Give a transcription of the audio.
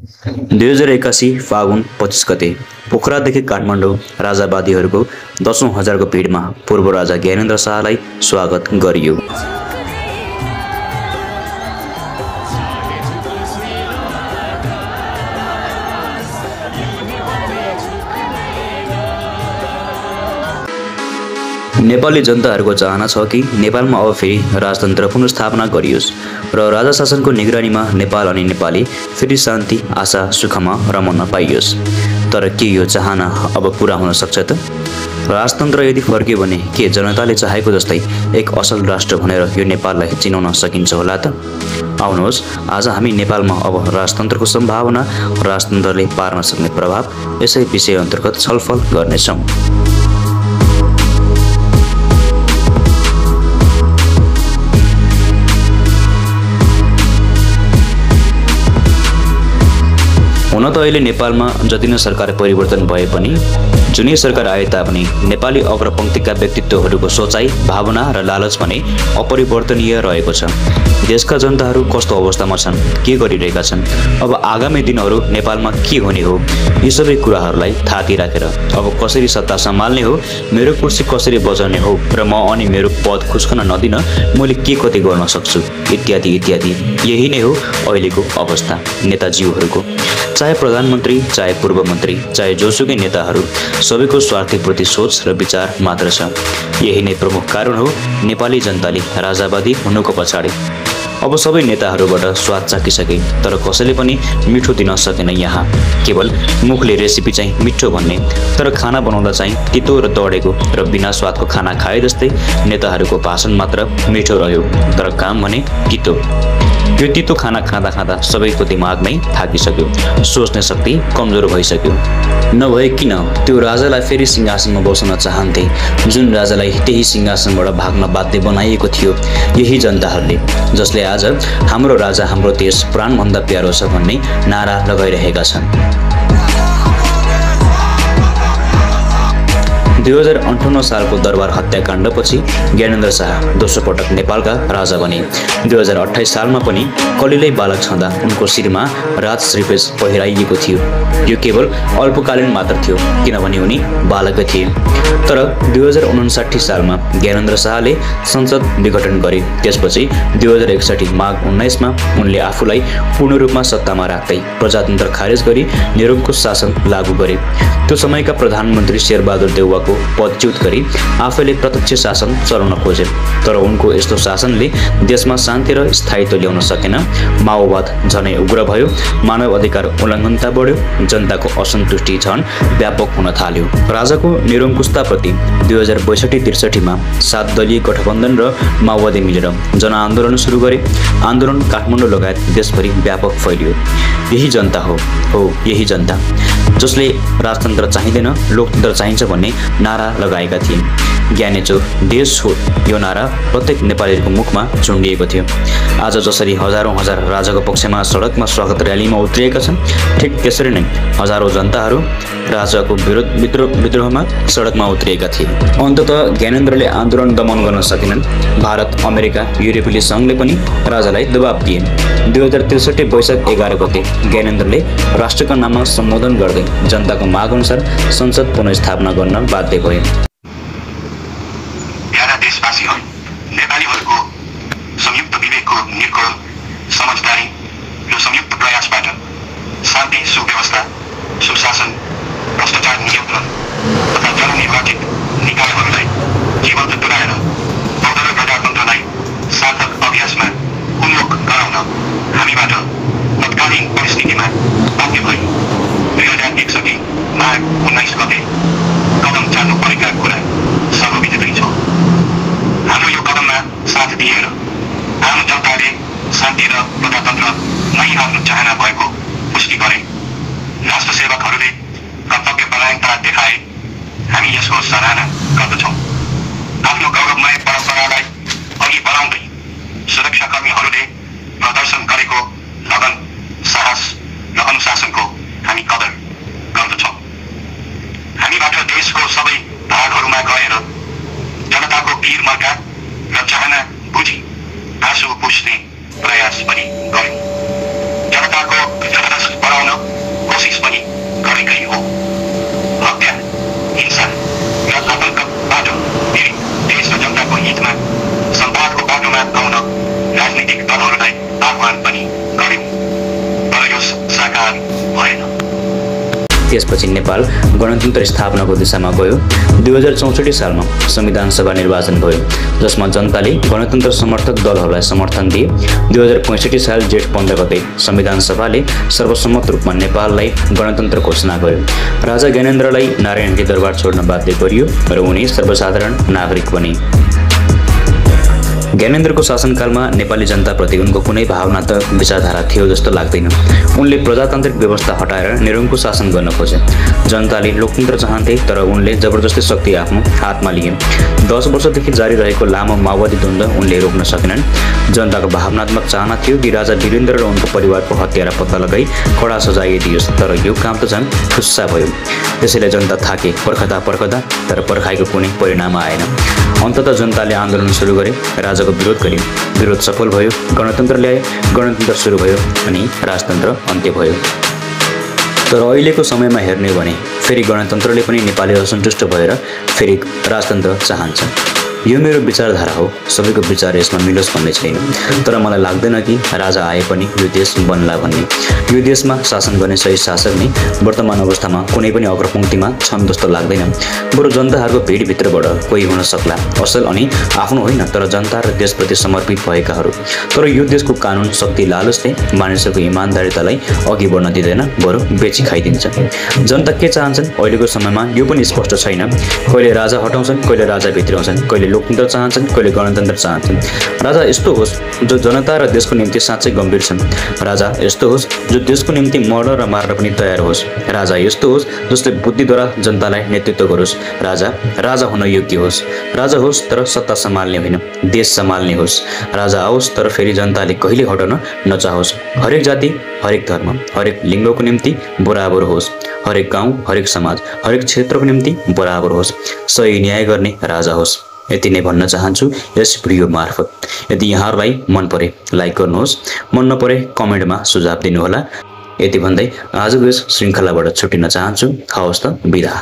2081 फागुन 25 गते पोखरादेखि काठमाडौँ राजावादीहरूको 10औं हजारको भिडमा पूर्व राजा ज्ञानेन्द्र शाहलाई स्वागत गरियो। नेपाली जनताहरूको चाहना छ कि नेपालमा अब फेरि राजतन्त्र पुनर्स्थापना गरियोस् र राजा शासनको निगरानीमा नेपाल अनि नेपाली फेरि शान्ति आशा सुखमा रमन पाइयोस्। तर के यो चाहना अब पूरा हुन सक्छ त? राजतन्त्र यदि फर्कियो भने के जनताले चाहेको जस्तै एक असल राष्ट्र भनेर यो नेपाललाई चिनाउन सकिन्छ होला त? आउनुहोस् आज हामी नेपालमा अब राजतन्त्रको सम्भावना, राजतन्त्रले पार्न सक्ने प्रभाव यसै विषय अन्तर्गत छलफल गर्नेछौँ। हुन त अहिले नेपालमा जति नै सरकार परिवर्तन भए पनि जुनै सरकार आए तापनि नेपाली अग्रपङ्क्तिका व्यक्तित्वहरूको सोचाइ, भावना र लालच भने अपरिवर्तनीय रहेको छ। देशका जनताहरू कस्तो अवस्थामा छन्, के गरिरहेका छन्, अब आगामी दिनहरू नेपालमा के हुने हो, यी सबै कुराहरूलाई थाती राखेर अब कसरी सत्ता सम्हाल्ने हो, मेरो कुर्सी कसरी बचाउने हो र म अनि मेरो पद खुस्कन नदिन मैले के कति गर्न सक्छु इत्यादि इत्यादि। यही नै हो अहिलेको अवस्था नेताजीहरूको। चाहे प्रधानमन्त्री, चाहे पूर्व मन्त्री, चाहे जोसुकै नेताहरू सबैको स्वार्थीप्रति सोच र विचार मात्र छ। यही नै प्रमुख कारण हो नेपाली जनताले राजावादी हुनुको पछाडि। अब सबै नेताहरूबाट स्वाद चाखिसके तर कसैले पनि मिठो दिन सकेन। यहाँ केवल मुखले रेसिपी चाहिँ मिठो भन्ने, तर खाना बनाउँदा चाहिँ तितो र दडेको र बिना स्वादको खाना खाए जस्तै नेताहरूको भाषण मात्र मिठो रह्यो तर काम भने तितो। यो तितो खाना खाँदा खाँदा सबैको दिमाग नै थाकिसक्यो, सोच्ने शक्ति कमजोर भइसक्यो। नभए किन त्यो राजालाई फेरि सिंहासनमा बस्न चाहन्थे जुन राजालाई त्यही सिंहासनबाट भाग्न बाध्य बनाइएको थियो यही जनताहरूले, जसले आज हाम्रो राजा हाम्रो देश प्राणभन्दा प्यारो छ भन्ने नारा लगाइरहेका छन्। 2058 सालको दरबार हत्याकाण्डपछि ज्ञानेन्द्र शाह दोस्रो पटक नेपालका राजा बने। 2028 सालमा पनि कलिलै बालक छँदा उनको शिरमा राज श्रीपेश पहिराइएको थियो। यो केवल अल्पकालीन मात्र थियो किनभने उनी बालकै थिए। तर 2059 सालमा ज्ञानेन्द्र शाहले संसद विघटन गरे। त्यसपछि 2061 माघ 19 मा उनले आफूलाई पूर्ण रूपमा सत्तामा राख्दै प्रजातन्त्र खारेज गरी निरङ्कुश शासन लागू गरे। त्यो समयका प्रधानमन्त्री शेरबहादुर देउवाको पदच्युत गरी आफैले प्रत्यक्ष शासन चलाउन खोजे। तर उनको यस्तो शासनले देशमा शान्ति र स्थायित्व ल्याउन सकेन। माओवाद झनै उग्र भयो, मानव अधिकार उल्लङ्घनता बढ्यो, जनताको असन्तुष्टि झन व्यापक हुन थाल्यो। राजाको निरङ्कुशताप्रति 2062-63 मा 7 दलीय गठबन्धन र माओवादी मिलेर जनआन्दोलन सुरु गरे। आन्दोलन काठमाडौँ लगायत देशभरि व्यापक फैलियो। यही जनता हो यही जनता जसले राजतन्त्र चाहिँदैन लोकतन्त्र चाहिन्छ भन्ने नारा लगाएका थिए। ज्ञानेचो देश हो यो नारा प्रत्येक नेपालीको मुखमा चुन्डिएको थियो। आज जसरी हजारौं हजार राजाको पक्षमा सडकमा स्वागत र्यालीमा उत्रिएका छन्, ठिक त्यसरी नै हजारौं जनताहरू राजाको विद्रोहमा सडकमा उत्रिएका थिए। अन्ततः ज्ञानेन्द्रले आन्दोलन दमन गर्न सकेनन्। भारत, अमेरिका, युरोपेली सङ्घले पनि राजालाई दबाब दिए। 2063 वैशाख 11 गते ज्ञानेन्द्रले राष्ट्रका नाममा सम्बोधन गर्दै जनताको माग अनुसार संसद पुनर्स्थापना गर्न बाध्य भए। प्यारा देशवासीहरू, नेपालीहरूको संयुक्त विवेकको निर्गुण समझदारी र संयुक्त प्रयासबाट शान्ति, सुव्यवस्था, सुशासन, भ्रष्टाचार नियन्त्रण तथा जननिर्वाचित निकायहरूलाई जीवन्त तुल्याएर बौद्ध र गणतन्त्रलाई सार्थक अभ्यासमा उन्मुख गराउन हामीबाट तत्कालीन परिस्थितिमा बाध्य भयो। 2061 माघ 19 गते कदम चाल्नु परेका कुरा सर्वविदितै छ। हाम्रो यो कदममा साथ दिएर आम जनताले शान्ति र प्रजातन्त्र नै आफ्नो चाहना भएको पुष्टि गरे। राष्ट्र सेवकहरूले कर्तव्य परायणता देखाए। हामी यसको सराहना गर्दछौँ। आफ्नो गौरवमय परम्परालाई अघि बढाउँदै सुरक्षाकर्मीहरूले प्रदर्शन गरेको लगन, साहस र अनुशासनको हामी कदर गर्दछौँ। हामीबाट देशको सबै भागहरूमा गएर जनताको भिर मर्का र चाहना बुझी आँसु पुस्ने प्रयास पनि गर्यौँ। जनताको रस बढाउन त्यसपछि नेपाल गणतन्त्र स्थापनाको दिशामा गयो। 2064 सालमा संविधान सभा निर्वाचन भयो, जसमा जनताले गणतन्त्र समर्थक दलहरूलाई समर्थन दिए। 2065 साल जेठ 15 गते संविधान सभाले सर्वसम्मत रूपमा नेपाललाई गणतन्त्र घोषणा गर्यो। राजा ज्ञानेन्द्रलाई नारायणहिटी दरबार छोड्न बाध्य गरियो र उनी सर्वसाधारण नागरिक बने। ज्ञानेन्द्रको शासनकालमा नेपाली जनताप्रति उनको कुनै भावनात्मक विचारधारा थियो जस्तो लाग्दैन। उनले प्रजातान्त्रिक व्यवस्था हटाएर निरङ्कुश शासन गर्न खोजे। जनताले लोकतन्त्र चाहन्थे, तर उनले जबरजस्ती शक्ति आफ्नो हातमा लिए। 10 वर्षदेखि जारी रहेको लामो माओवादी द्वन्द्व उनले रोक्न सकेनन्। जनताको भावनात्मक चाहना थियो कि राजा वीरेन्द्र र उनको परिवारको हत्यारा पत्ता लगाई कडा सजाय दियोस्, तर यो काम त झन् खुस्सा भयो। त्यसैले जनता थाके, पर्खदा तर पर्खाइको कुनै परिणाम आएन। अन्ततः जनताले आन्दोलन सुरु गरे, राजाको विरोध गरे। विरोध सफल भयो, गणतन्त्र ल्याए, गणतन्त्र सुरु भयो अनि राजतन्त्र अन्त्य भयो। तर अहिलेको समयमा हेर्ने हो भने फेरि गणतन्त्रले पनि नेपाली असन्तुष्ट भएर फेरि राजतन्त्र चाहन्छ। यो मेरो विचारधारा हो, सबैको विचार यसमा मिलोस् भन्ने छैन। तर मलाई लाग्दैन कि राजा आए पनि यो देश बन्ला भन्ने। यो देशमा शासन गर्ने सही शासक नै वर्तमान अवस्थामा कुनै पनि अग्रपङ्क्तिमा छन् जस्तो लाग्दैन। बरु जनताहरूको भिडभित्रबाट कोही हुन सक्ला, असल अनि आफ्नो होइन तर जनता र देशप्रति समर्पित भएकाहरू। तर यो देशको कानुन शक्ति लालचले मानिसहरूको इमान्दारितालाई अघि बढ्न दिँदैन, बरु बेची खाइदिन्छ। जनता के चाहन्छन् अहिलेको समयमा यो पनि स्पष्ट छैन। कहिले राजा हटाउँछन्, कहिले राजा भित्राउँछन्, कहिले लोकतन्त्र चाहन्छन्, कहिले गणतन्त्र चाहन्छन्। राजा यस्तो होस् जो जनता र देशको निम्ति साँच्चै गम्भीर छन्। राजा यस्तो होस् जो देशको निम्ति मर्न र मार्न पनि तयार होस्। राजा यस्तो होस् जसले बुद्धिद्वारा जनतालाई नेतृत्व गरोस्। राजा हुन योग्य होस्। राजा होस् तर सत्ता सम्हाल्ने होइन, देश सम्हाल्ने होस्। राजा आओस् तर फेरि जनताले कहिले हटाउन नचाहोस्। हरेक जाति, हरेक धर्म, हरेक लिङ्गको निम्ति बराबर होस्। हरेक गाउँ, हरेक समाज, हरेक क्षेत्रको निम्ति बराबर होस्। सही न्याय गर्ने राजा होस्। यति नै भन्न चाहन्छु यस भिडियो मार्फत। यदि यहाँहरूलाई मन परे लाइक गर्नुहोस्, मन नपरे कमेन्टमा सुझाव दिनुहोला। यति भन्दै आजको यस श्रृङ्खलाबाट छुटिन चाहन्छु। हवस् त, बिदा।